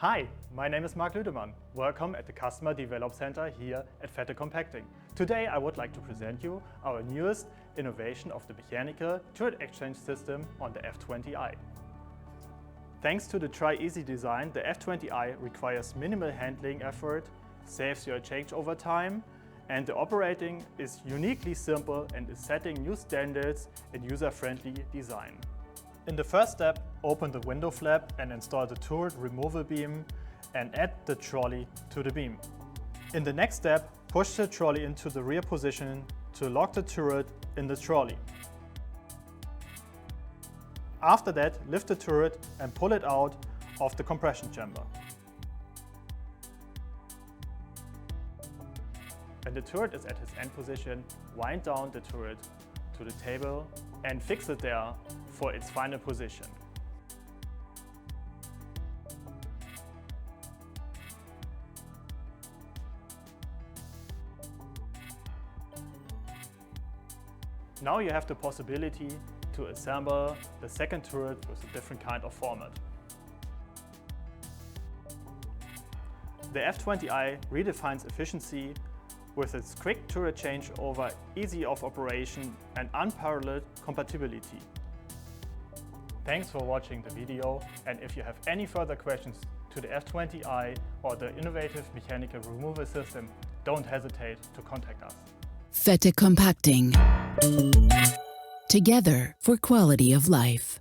Hi, my name is Mark Lüdemann. Welcome at the Customer Develop Center here at Fette Compacting. Today I would like to present you our newest innovation of the mechanical turret exchange system on the F20i. Thanks to the TRI.EASY design, the F20i requires minimal handling effort, saves your changeover time, and the operating is uniquely simple and is setting new standards in user-friendly design. In the first step, open the window flap and install the turret removal beam and add the trolley to the beam. In the next step, push the trolley into the rear position to lock the turret in the trolley. After that, lift the turret and pull it out of the compression chamber. When the turret is at its end position, wind down the turret to the table and fix it there for its final position. Now you have the possibility to assemble the second turret with a different kind of format. The F20i redefines efficiency with its quick turret changeover, easy of operation and unparalleled compatibility. Thanks for watching the video, and if you have any further questions to the F20i or the innovative mechanical removal system, don't hesitate to contact us. Fette Compacting. Together for quality of life.